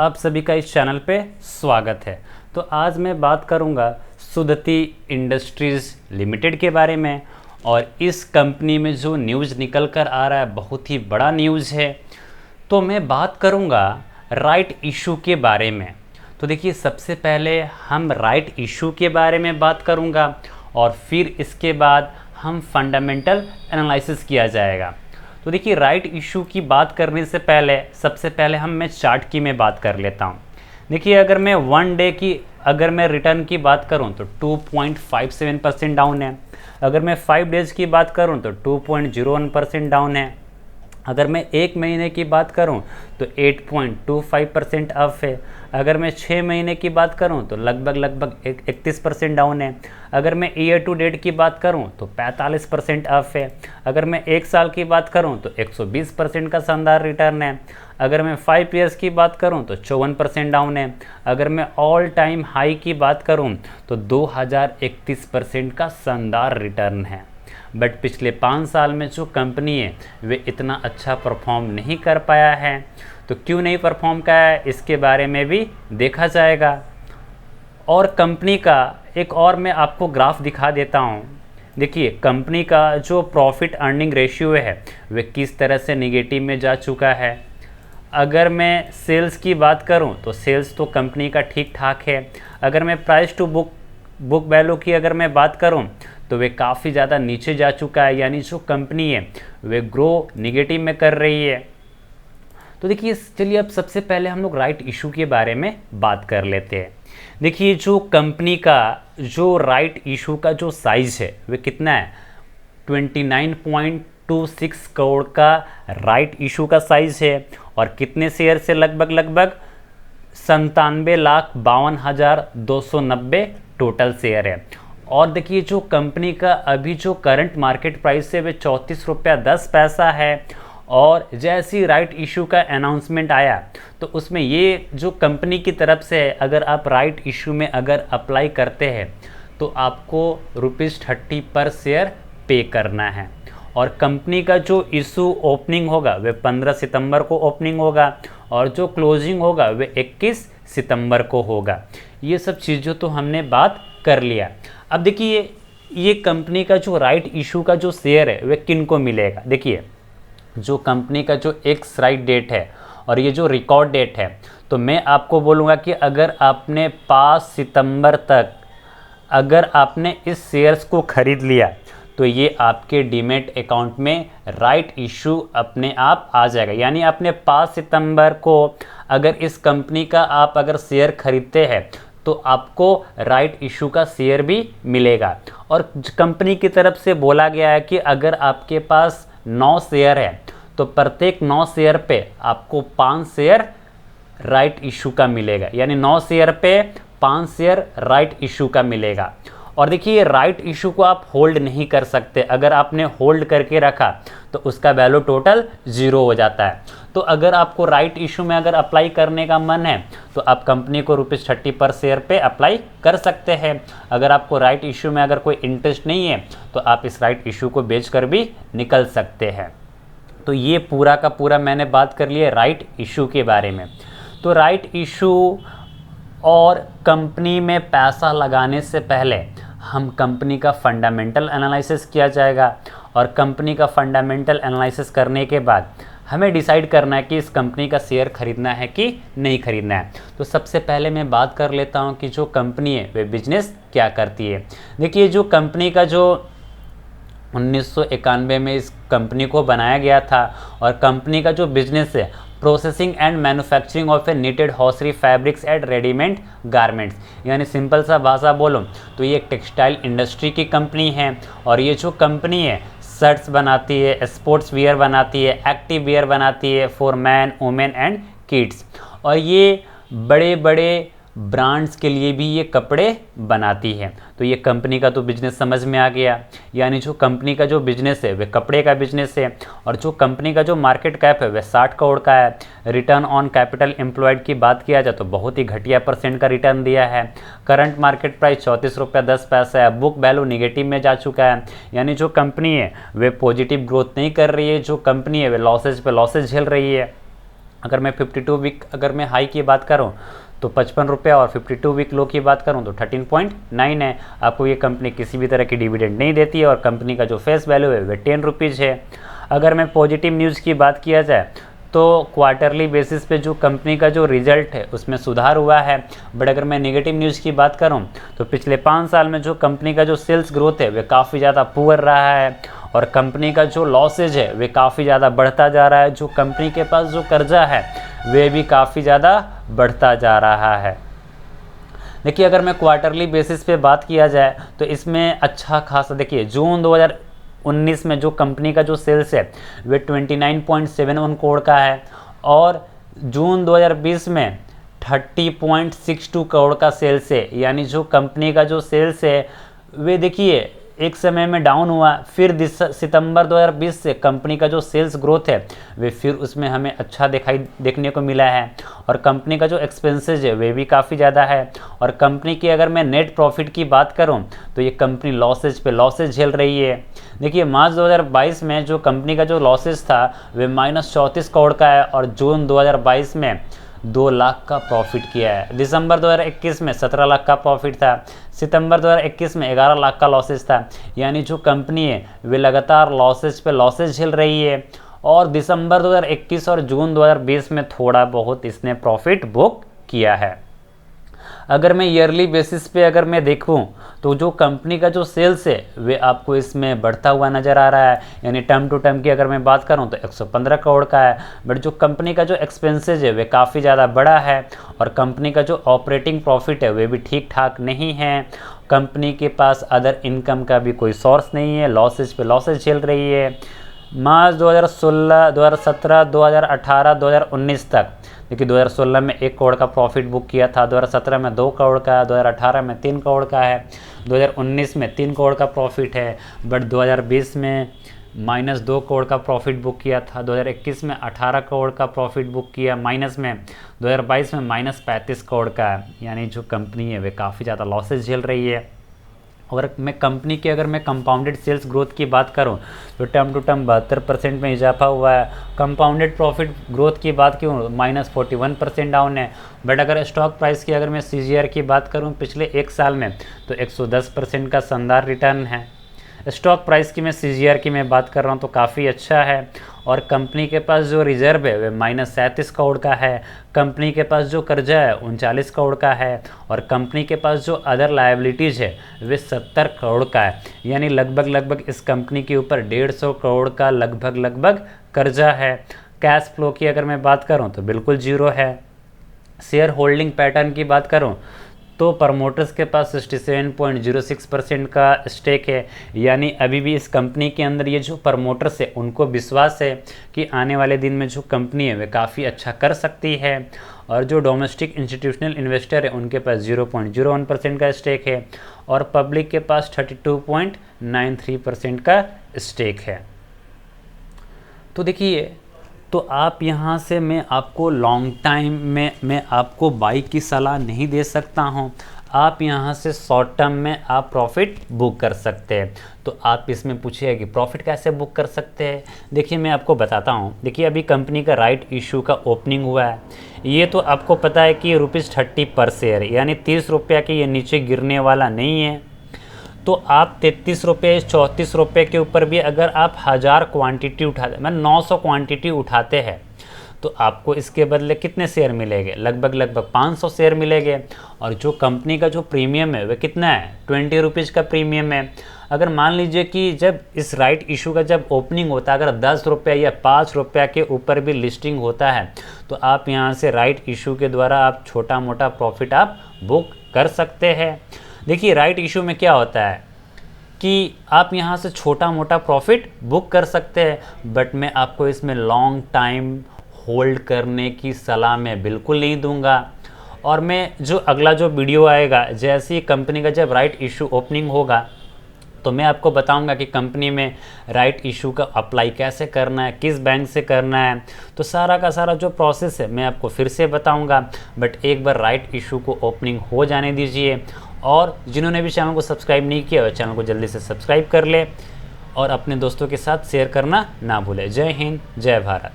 आप सभी का इस चैनल पे स्वागत है। तो आज मैं बात करूंगा सुदति इंडस्ट्रीज़ लिमिटेड के बारे में। और इस कंपनी में जो न्यूज़ निकल कर आ रहा है बहुत ही बड़ा न्यूज़ है। तो मैं बात करूंगा राइट इशू के बारे में। तो देखिए, सबसे पहले हम राइट इशू के बारे में बात करूंगा और फिर इसके बाद हम फंडामेंटल एनालिसिस किया जाएगा। तो देखिए, राइट इशू की बात करने से पहले सबसे पहले मैं चार्ट की मैं बात कर लेता हूँ। देखिए, अगर मैं वन डे की रिटर्न की बात करूँ तो 2.57% डाउन है। अगर मैं 5 डेज़ की बात करूँ तो 2.01% डाउन है। अगर मैं एक महीने की बात करूं तो 8.25% अप है। अगर मैं 6 महीने की बात करूं तो लगभग 31% डाउन है। अगर मैं ईयर टू डेट की बात करूं तो 45% अप है। अगर मैं एक साल की बात करूं तो 120% का शानदार रिटर्न है। अगर मैं 5 ईयर्स की बात करूं तो 54% डाउन है। अगर मैं ऑल टाइम हाई की बात करूं तो 2031% का शानदार रिटर्न है। बट पिछले 5 साल में जो कंपनी है वे इतना अच्छा परफॉर्म नहीं कर पाया है। तो क्यों नहीं परफॉर्म किया है इसके बारे में भी देखा जाएगा। और कंपनी का एक और मैं आपको ग्राफ दिखा देता हूँ। देखिए, कंपनी का जो प्रॉफिट अर्निंग रेशियो है वे किस तरह से निगेटिव में जा चुका है। अगर मैं सेल्स की बात करूं तो सेल्स तो कंपनी का ठीक ठाक है। अगर मैं प्राइस टू बुक वैल्यू की अगर मैं बात करूं तो वे काफ़ी ज़्यादा नीचे जा चुका है, यानी जो कंपनी है वे ग्रो निगेटिव में कर रही है। तो देखिए, चलिए अब सबसे पहले हम लोग राइट इशू के बारे में बात कर लेते हैं। देखिए, जो कंपनी का जो राइट इशू का जो साइज है वे कितना है, 29.26 करोड़ का राइट इशू का साइज है। और कितने शेयर से, लगभग 97,52,290 टोटल शेयर है। और देखिए, जो कंपनी का अभी जो करंट मार्केट प्राइस है वे 34.10 है। और जैसी राइट इशू का अनाउंसमेंट आया तो उसमें ये जो कंपनी की तरफ से है, अगर आप राइट इशू में अगर अप्लाई करते हैं तो आपको ₹30 पर शेयर पे करना है। और कंपनी का जो इशू ओपनिंग होगा वे 15 सितंबर को ओपनिंग होगा और जो क्लोजिंग होगा वे 21 सितंबर को होगा। ये सब चीज़ों तो हमने बात कर लिया। अब देखिए, ये कंपनी का जो राइट इशू का जो शेयर है वे किन को मिलेगा। देखिए, जो कंपनी का जो एक्स राइट डेट है और ये जो रिकॉर्ड डेट है, तो मैं आपको बोलूँगा कि अगर आपने 5 सितंबर तक अगर आपने इस शेयर्स को खरीद लिया तो ये आपके डीमैट अकाउंट में राइट इशू अपने आप आ जाएगा। यानी आपने 5 सितंबर को अगर इस कंपनी का आप अगर शेयर खरीदते हैं तो आपको राइट इशू का शेयर भी मिलेगा। और कंपनी की तरफ से बोला गया है कि अगर आपके पास 9 शेयर है तो प्रत्येक 9 शेयर पे आपको 5 शेयर राइट इशू का मिलेगा। यानी 9 शेयर पे 5 शेयर राइट इशू का मिलेगा। और देखिए, राइट इशू को आप होल्ड नहीं कर सकते। अगर आपने होल्ड करके रखा तो उसका वैल्यू टोटल 0 हो जाता है। तो अगर आपको राइट इशू में अगर अप्लाई करने का मन है तो आप कंपनी को ₹30 पर शेयर पे अप्लाई कर सकते हैं। अगर आपको राइट इशू में अगर कोई इंटरेस्ट नहीं है तो आप इस राइट इशू को बेचकर भी निकल सकते हैं। तो ये पूरा का पूरा मैंने बात कर लिया राइट इशू के बारे में। तो राइट इशू और कंपनी में पैसा लगाने से पहले हम कंपनी का फंडामेंटल एनालिसिस किया जाएगा। और कंपनी का फंडामेंटल एनालिसिस करने के बाद हमें डिसाइड करना है कि इस कंपनी का शेयर खरीदना है कि नहीं खरीदना है। तो सबसे पहले मैं बात कर लेता हूं कि जो कंपनी है वे बिजनेस क्या करती है। देखिए, जो कंपनी का जो 1991 में इस कंपनी को बनाया गया था और कंपनी का जो बिजनेस है processing and manufacturing of a knitted hosiery fabrics and readymade garments. यानी सिंपल सा भाषा बोलूँ तो ये एक टेक्सटाइल इंडस्ट्री की कंपनी है। और ये जो कंपनी है शर्ट्स बनाती है, स्पोर्ट्स वियर बनाती है, एक्टिव वियर बनाती है for man, women and kids. और ये बड़े बड़े ब्रांड्स के लिए भी ये कपड़े बनाती है। तो ये कंपनी का तो बिजनेस समझ में आ गया। यानी जो कंपनी का जो बिजनेस है वे कपड़े का बिजनेस है। और जो कंपनी का जो मार्केट कैप है वह 60 करोड़ का है। रिटर्न ऑन कैपिटल एम्प्लॉयड की बात किया जाए तो बहुत ही घटिया % का रिटर्न दिया है। करंट मार्केट प्राइस ₹34.10 है। बुक वैल्यू निगेटिव में जा चुका है। यानी जो कंपनी है वे पॉजिटिव ग्रोथ नहीं कर रही है, जो कंपनी है वे लॉसेज पे लॉसेज झेल रही है। अगर मैं 52 वीक अगर मैं हाई की बात करूं तो 55 रुपये, और 52 वीक लो की बात करूं तो 13.9 है। आपको ये कंपनी किसी भी तरह की डिविडेंड नहीं देती है और कंपनी का जो फेस वैल्यू है वह 10 रुपीज़ है। अगर मैं पॉजिटिव न्यूज़ की बात किया जाए तो क्वार्टरली बेसिस पे जो कंपनी का जो रिजल्ट है उसमें सुधार हुआ है। बट अगर मैं नेगेटिव न्यूज़ की बात करूं तो पिछले 5 साल में जो कंपनी का जो सेल्स ग्रोथ है वह काफ़ी ज़्यादा पुअर रहा है और कंपनी का जो लॉसेज है वे काफ़ी ज़्यादा बढ़ता जा रहा है। जो कंपनी के पास जो कर्जा है वे भी काफ़ी ज़्यादा बढ़ता जा रहा है। देखिए अगर मैं क्वार्टरली बेसिस पे बात किया जाए तो इसमें अच्छा खासा, देखिए जून 2019 में जो कंपनी का जो सेल्स है वे 29.71 करोड़ का है और जून 2020 में 30.62 करोड़ का सेल्स है। यानी जो कंपनी का जो सेल्स है वे देखिए एक समय में डाउन हुआ, फिर सितंबर 2020 से कंपनी का जो सेल्स ग्रोथ है वे फिर उसमें हमें अच्छा देखने को मिला है और कंपनी का जो एक्सपेंसेज है वे भी काफ़ी ज़्यादा है। और कंपनी की अगर मैं नेट प्रॉफिट की बात करूं तो ये कंपनी लॉसेज पे लॉसेज झेल रही है। देखिए मार्च 2022 में जो कंपनी का जो लॉसेज था वे -34 करोड़ का है और जून 2022 में 2 लाख का प्रॉफिट किया है। दिसंबर 2021 में 17 लाख का प्रॉफिट था, सितंबर 2021 में 11 लाख का लॉसेज था। यानी जो कंपनी है वे लगातार लॉसेज पे लॉसेज झेल रही है और दिसंबर 2021 और जून 2020 में थोड़ा बहुत इसने प्रॉफिट बुक किया है। अगर मैं ईयरली बेसिस पे अगर मैं देखूं तो जो कंपनी का जो सेल्स है वे आपको इसमें बढ़ता हुआ नज़र आ रहा है। यानी टर्म टू टर्म की अगर मैं बात करूं तो 115 करोड़ का है। बट जो कंपनी का जो एक्सपेंसेज है वे काफ़ी ज़्यादा बड़ा है और कंपनी का जो ऑपरेटिंग प्रॉफिट है वे भी ठीक ठाक नहीं है। कंपनी के पास अदर इनकम का भी कोई सोर्स नहीं है, लॉसेज पे लॉसेज झेल रही है। मार्च 2016, 2017, 2018, 2019 तक देखिए 2016 में 1 करोड़ का प्रॉफिट बुक किया था, 2017 में 2 करोड़ का है, 2018 में 3 करोड़ का है, 2019 में 3 करोड़ का प्रॉफिट है। बट 2020 में -2 करोड़ का प्रॉफिट बुक किया था, 2021 में 18 करोड़ का प्रॉफिट बुक किया माइनस में, 2022 में -35 करोड़ का है। यानी जो कंपनी है वे काफ़ी ज़्यादा लॉसेज झेल रही है। और मैं कंपनी की अगर मैं कंपाउंडेड सेल्स ग्रोथ की बात करूं तो टर्म टू टर्म 72% में इजाफा हुआ है। कंपाउंडेड प्रॉफिट ग्रोथ की बात करूं -41% डाउन है। बट अगर स्टॉक प्राइस की अगर मैं CGR की बात करूं पिछले 1 साल में तो 110% का शानदार रिटर्न है। स्टॉक प्राइस की मैं CGR की मैं बात कर रहा हूँ तो काफ़ी अच्छा है। और कंपनी के पास जो रिजर्व है वह -37 करोड़ का है। कंपनी के पास जो कर्जा है 39 करोड़ का है और कंपनी के पास जो अदर लायबिलिटीज़ है वे 70 करोड़ का है। यानी लगभग इस कंपनी के ऊपर 150 करोड़ का लगभग कर्जा है। कैश फ्लो की अगर मैं बात करूँ तो बिल्कुल जीरो है। शेयर होल्डिंग पैटर्न की बात करूँ तो प्रमोटर्स के पास 67.06% का स्टेक है। यानी अभी भी इस कंपनी के अंदर ये जो प्रमोटर्स है उनको विश्वास है कि आने वाले दिन में जो कंपनी है वे काफ़ी अच्छा कर सकती है। और जो डोमेस्टिक इंस्टीट्यूशनल इन्वेस्टर है उनके पास 0.01% का स्टेक है और पब्लिक के पास 32.93% का स्टेक है। तो देखिए तो आप यहाँ से मैं आपको लॉन्ग टाइम में मैं आपको बाई की सलाह नहीं दे सकता हूँ। आप यहाँ से शॉर्ट टर्म में आप प्रॉफिट बुक कर सकते हैं। तो आप इसमें पूछिए कि प्रॉफिट कैसे बुक कर सकते हैं। देखिए मैं आपको बताता हूँ। देखिए अभी कंपनी का राइट इशू का ओपनिंग हुआ है। ये तो आपको पता है कि ₹30 पर शेयर यानी 30 रुपये के ये नीचे गिरने वाला नहीं है। तो आप 33 रुपये 34 रुपये के ऊपर भी अगर आप 1000 क्वांटिटी उठाते, मैं 900 क्वांटिटी उठाते हैं तो आपको इसके बदले कितने शेयर मिलेंगे? लगभग 500 शेयर मिलेंगे। और जो कंपनी का जो प्रीमियम है वह कितना है? 20 रुपीज़ का प्रीमियम है। अगर मान लीजिए कि जब इस राइट इशू का जब ओपनिंग होता है अगर 10 रुपये या 5 रुपये के ऊपर भी लिस्टिंग होता है तो आप यहाँ से राइट इशू के द्वारा आप छोटा मोटा प्रॉफिट आप बुक कर सकते हैं। देखिए राइट इशू में क्या होता है कि आप यहाँ से छोटा मोटा प्रॉफिट बुक कर सकते हैं। बट मैं आपको इसमें लॉन्ग टाइम होल्ड करने की सलाह मैं बिल्कुल नहीं दूंगा। और मैं जो अगला जो वीडियो आएगा जैसे ही कंपनी का जब राइट इशू ओपनिंग होगा तो मैं आपको बताऊंगा कि कंपनी में राइट इशू का अप्लाई कैसे करना है, किस बैंक से करना है। तो सारा का सारा जो प्रोसेस है मैं आपको फिर से बताऊंगा। बट एक बार राइट इशू को ओपनिंग हो जाने दीजिए। और जिन्होंने भी चैनल को सब्सक्राइब नहीं किया है चैनल को जल्दी से सब्सक्राइब कर ले और अपने दोस्तों के साथ शेयर करना ना भूलें। जय हिंद, जय भारत।